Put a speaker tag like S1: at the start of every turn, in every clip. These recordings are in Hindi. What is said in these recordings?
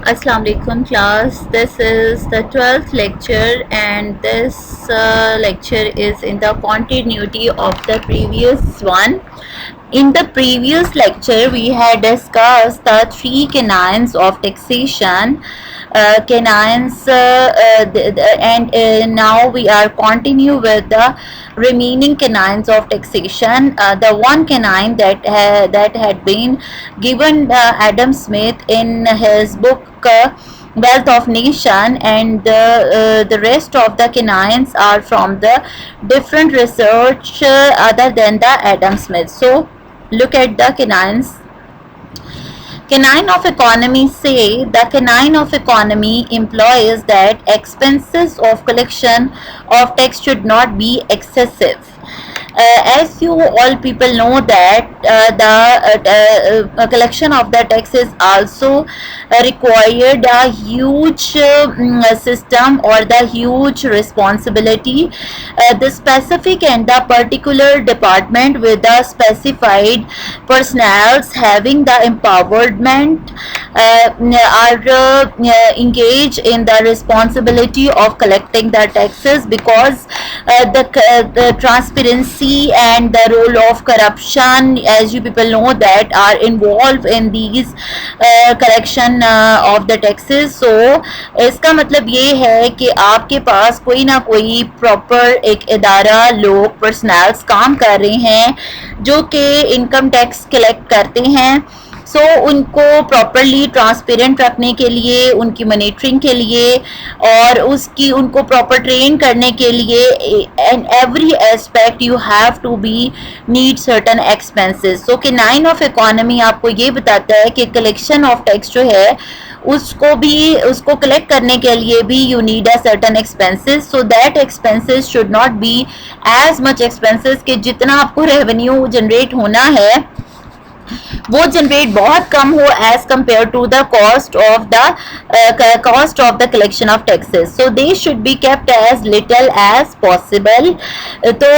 S1: Assalamu alaikum class. This is the 12th lecture and this lecture is in the continuity of the previous one. In the previous lecture we had discussed the three canons of taxation, and now we are continue with the remaining canons of taxation. The one canon that had been given Adam Smith in his book Wealth of Nation, and the rest of the canines are from the different research other than the Adam Smith. So look at the canines. Canon of Economy say the Canon of Economy implies that expenses of collection of tax should not be excessive. As you all people know that the collection of the tax is also required a huge system or the huge responsibility. The specific and the particular department with the specified personnel having the empowerment are engaged in the responsibility of collecting the taxes, because the transparency and the role of corruption, as you people know, that are involved in these collection of the taxes. So इसका मतलब ये है कि आपके पास कोई ना कोई प्रॉपर एक इदारा, लोग, पर्सनल्स काम कर रहे हैं जो कि इनकम टैक्स कलेक्ट करते हैं. सो उनको प्रॉपरली ट्रांसपेरेंट रखने के लिए, उनकी मॉनिटरिंग के लिए और उसकी उनको प्रॉपर ट्रेन करने के लिए, and every aspect you have to be need certain expenses. So कि नाइन ऑफ इकोनॉमी आपको ये बताता है कि कलेक्शन ऑफ टैक्स जो है उसको कलेक्ट करने के लिए भी you need a certain expenses. So that expenses should not be as much expenses कि जितना आपको रेवेन्यू जनरेट होना है वो जनरेट बहुत कम हो as compare to the cost of the collection of taxes. So they should be kept as little as possible. तो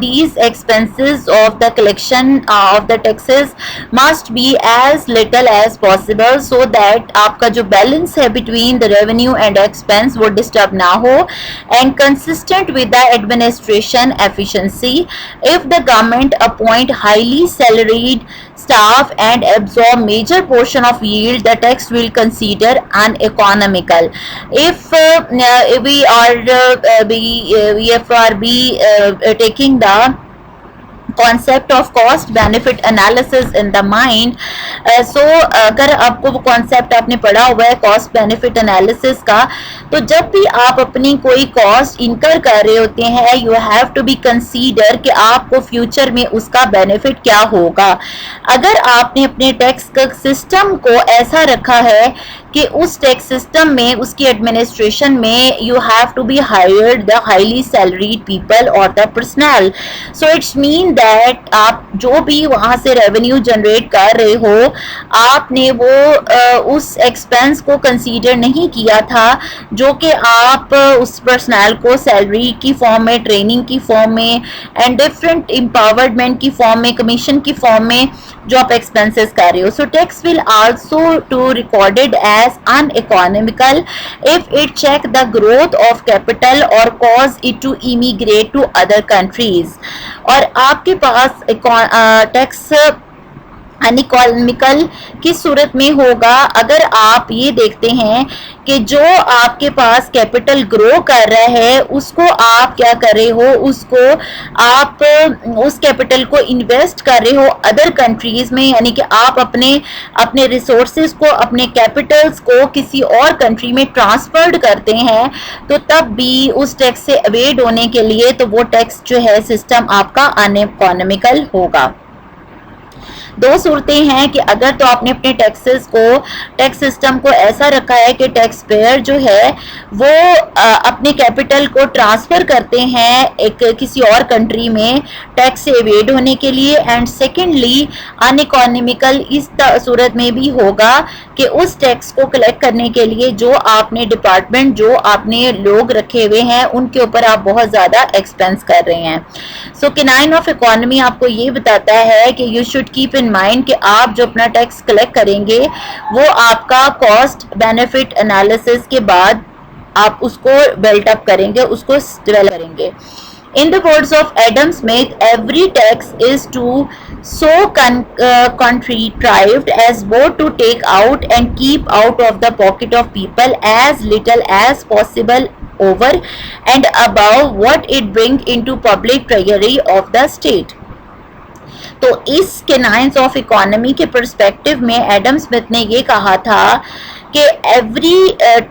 S1: these expenses of the collection of the taxes must be as little as possible, so that आपका जो बैलेंस है between the revenue and expense वो डिस्टर्ब ना हो, and consistent with the administration efficiency. If the government appoint highly salaried staff and absorb major portion of yield, the tax will consider uneconomical. If we are taking the concept of cost benefit analysis in the mind, so अगर आपको वो concept आपने पढ़ा हुआ है cost benefit analysis का, तो जब भी आप अपनी कोई cost incur कर रहे होते हैं you have to be consider कि आपको future में उसका benefit क्या होगा. अगर आपने अपने टैक्स का सिस्टम को ऐसा रखा है कि उस टैक्स सिस्टम में, उसकी एडमिनिस्ट्रेशन में you have to be hired the highly salaried people और the personnel. So it's mean that आप जो भी वहाँ से रेवेन्यू जनरेट कर रहे हो, आपने वो उस एक्सपेंस को कंसीडर नहीं किया था जो कि आप उस पर्सनल को सैलरी की फॉर्म में, ट्रेनिंग की फॉर्म में एंड डिफरेंट एम्पावरमेंट की फॉर्म में, कमीशन की फॉर्म में जो आप एक्सपेंसेस कर रहे हो. So tax will also to recorded as uneconomical if it check the growth of capital or cause it to immigrate to other countries. और आपके पास टैक्स अनइकोनॉमिकल की सूरत में होगा अगर आप ये देखते हैं कि जो आपके पास कैपिटल ग्रो कर रहा है उसको आप क्या कर रहे हो, उसको आप उस कैपिटल को इन्वेस्ट कर रहे हो अदर कंट्रीज में, यानी कि आप अपने रिसोर्सेज को, अपने कैपिटल्स को किसी और कंट्री में ट्रांसफर्ड करते हैं, तो तब भी उस टैक्स से अवेड होने के लिए तो वो टैक्स जो है सिस्टम आपका अनइकोनॉमिकल होगा. दो सूरतें हैं कि अगर तो आपने अपने टैक्स सिस्टम को ऐसा रखा है कि टैक्स पेयर जो है वो अपने कैपिटल को ट्रांसफर करते हैं किसी और कंट्री में टैक्स से एवेड होने के लिए, एंड सेकेंडली अनइकोनॉमिकल इस सूरत में भी होगा कि उस टैक्स को कलेक्ट करने के लिए जो आपने डिपार्टमेंट, जो आपने लोग रखे हुए हैं उनके ऊपर आप बहुत ज़्यादा एक्सपेंस कर रहे हैं. सो कैनन ऑफ इकोनॉमी आपको ये बताता है कि you should keep in in mind कि आप जो अपना टैक्स कलेक्ट करेंगे वो आपका कॉस्ट बेनिफिट एनालिसिस के बाद आप उसको बिल्ट अप करेंगे, उसको डेवलप करेंगे. In the words of Adam Smith, every tax is so contrived as both to take out and keep out of the pocket of people as little as possible over and above what it brings into public treasury of the state. तो इस कैनाइन्स ऑफ इकोनॉमी के पर्सपेक्टिव में एडम स्मिथ ने ये कहा था कि every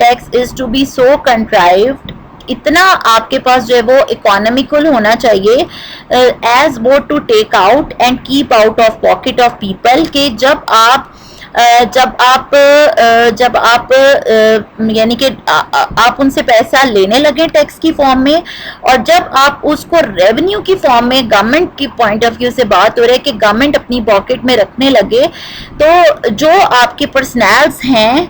S1: tax is to be so contrived, इतना आपके पास जो है वो इकोनॉमिकल होना चाहिए as both to take out and keep out of pocket of people, के जब आप यानी कि आप उनसे पैसा लेने लगे टैक्स की फॉर्म में, और जब आप उसको रेवेन्यू की फॉर्म में गवर्नमेंट की पॉइंट ऑफ व्यू से बात हो रही है कि गवर्नमेंट अपनी पॉकेट में रखने लगे, तो जो आपके पर्सनल्स हैं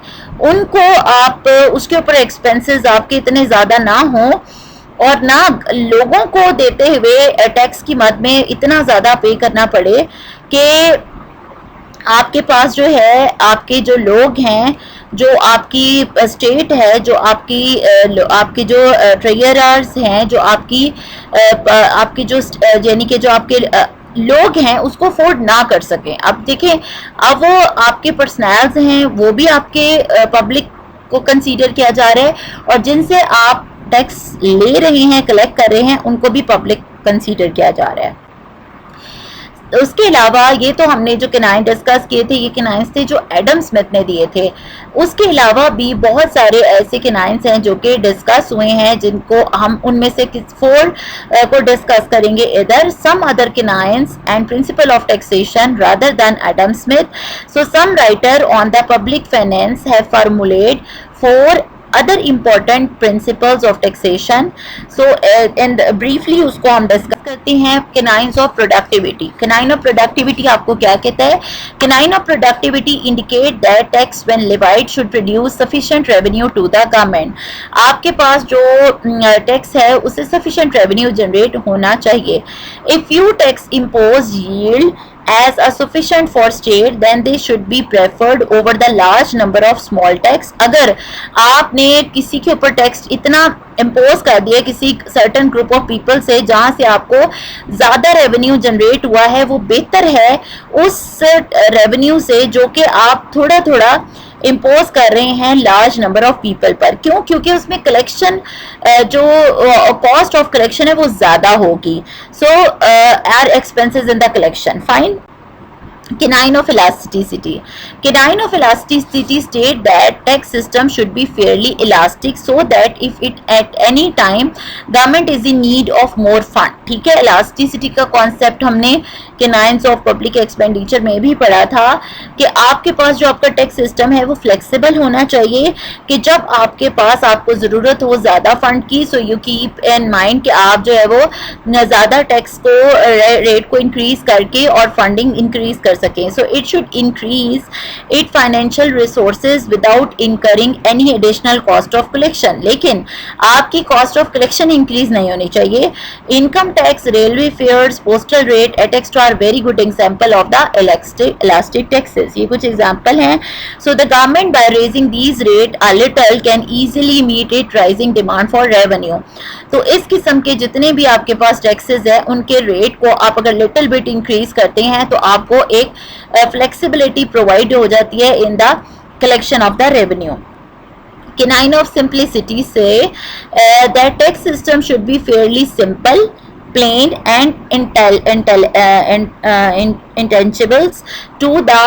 S1: उनको आप उसके ऊपर एक्सपेंसेस आपके इतने ज़्यादा ना हो और ना लोगों को देते हुए टैक्स की मद में इतना ज़्यादा पे करना पड़े कि आपके पास जो है आपके जो लोग हैं, जो आपकी स्टेट है, जो आपके जो ट्रेजरर्स हैं, जो आपकी जो यानी कि जो आपके लोग हैं उसको अफोर्ड ना कर सकें. अब देखें, अब वो आपके पर्सनल्स हैं वो भी आपके पब्लिक को कंसीडर किया जा रहा है, और जिनसे आप टैक्स ले रहे हैं, कलेक्ट कर रहे हैं, उनको भी पब्लिक कंसीडर किया जा रहा है. उसके अलावा ये तो हमने जो कैनाइन डिस्कस किए थे, ये कैनाइंस थे जो एडम स्मिथ ने दिए थे. उसके अलावा भी बहुत सारे ऐसे कैनाइंस हैं जो कि डिस्कस हुए हैं, जिनको हम उनमें से 4 को डिस्कस करेंगे. इधर some other canons and principle of taxation rather than Adam Smith. So some writer on the public finance have formulate 4 other important principles of taxation. So and briefly उसको हम डिस्कस करते हैं. canines of productivity. canine of productivity आपको क्या कहता है? canine of productivity indicate that tax when levied should produce sufficient revenue to the government. आपके पास जो टैक्स है उससे sufficient revenue generate होना चाहिए. if you tax impose yield as a sufficient for state, then they should be preferred over the large number of small tax. अगर आपने किसी के ऊपर टैक्स इतना इम्पोज कर दिया किसी सर्टन ग्रुप ऑफ पीपल से जहाँ से आपको ज़्यादा रेवेन्यू जनरेट हुआ है, वो बेहतर है उस रेवेन्यू से जो कि आप थोड़ा थोड़ा इम्पोज कर रहे हैं लार्ज नंबर ऑफ पीपल पर. क्यों? क्योंकि उसमें कलेक्शन जो कॉस्ट ऑफ कलेक्शन है वो ज़्यादा होगी. So are expenses in the collection. Fine. Canine of elasticity. Canine of elasticity state that tax system should be fairly elastic so that if it at any time government is in need of more fund. ठीक है, elasticity का concept हमने canines of public expenditure में भी पढ़ा था कि आपके पास जो आपका टैक्स सिस्टम है वो फ्लेक्सिबल होना चाहिए कि जब आपके पास आपको ज़रूरत हो ज़्यादा फंड की, so you keep in mind कि आप जो है वो ज़्यादा टैक्स को रेट को इंक्रीज करके और फंडिंग इंक्रीज कर सकें. So it should increase it financial resources without incurring any additional cost of collection. लेकिन आपकी कॉस्ट ऑफ कलेक्शन इंक्रीज नहीं होनी चाहिए. Income tax, railway fares, postal rate etcetera are very good example of the elastic taxes. ये कुछ एग्जाम्पल हैं. So the government by raising these rate a little can easily meet it rising demand for revenue. तो इस किस्म के जितने भी आपके पास टैक्सेस है उनके रेट को आप अगर लिटिल बिट इंक्रीज करते हैं तो आपको एक फ्लेक्सिबिलिटी प्रोवाइड हो जाती है इन the collection of the revenue. Canine of simplicity say that tax system should be fairly simple, plain and intangibles to the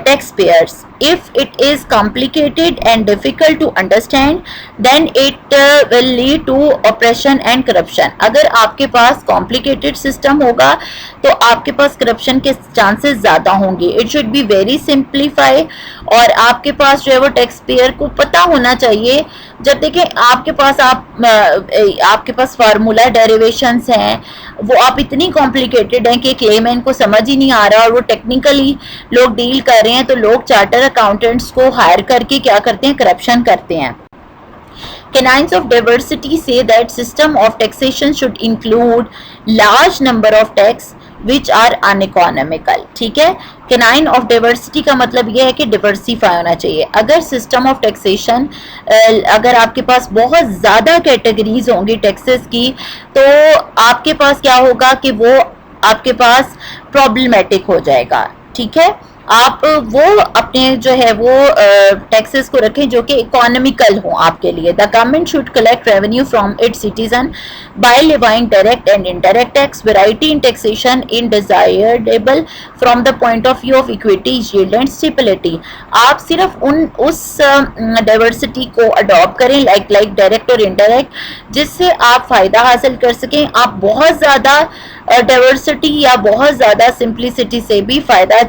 S1: taxpayers. If it is complicated and difficult to understand, then it will lead to oppression and corruption. अगर आपके पास complicated system होगा तो आपके पास corruption के chances ज़्यादा होंगे. It should be very simplified और आपके पास जो है वो taxpayer को पता होना चाहिए. जब देखें आपके पास फार्मूला डेरिवेशंस हैं वो आप इतनी कॉम्प्लिकेटेड हैं कि क्लेमेंट को समझ ही नहीं आ रहा और वो टेक्निकली लोग डील कर रहे हैं, तो लोग चार्टर अकाउंटेंट्स को हायर करके क्या करते हैं, करप्शन करते हैं. Canines of diversity say that system of taxation should include large number of tax which are uneconomical. ठीक है, कैनाइन ऑफ डाइवर्सिटी का मतलब यह है कि डिवर्सिफाई होना चाहिए। अगर सिस्टम ऑफ टैक्सेशन, अगर आपके पास बहुत ज़्यादा कैटेगरीज होंगी टैक्सेस की, तो आपके पास क्या होगा कि वो आपके पास प्रॉब्लमेटिक हो जाएगा। ठीक है, आप वो अपने जो है वो टैक्सेस को रखें जो कि इकोनॉमिकल हो आपके लिए। The government should collect revenue from its citizen by levying direct and indirect tax. Variety in taxation in desirable from the point of view of equity, yield and stability. आप सिर्फ उस डाइवर्सिटी को अडॉप्ट करें, लाइक डायरेक्ट और इनडायरेक्ट, जिससे आप फायदा हासिल कर सकें। आप बहुत ज़्यादा डाइवर्सिटी या बहुत ज़्यादा सिंप्लिसिटी से भी फायदा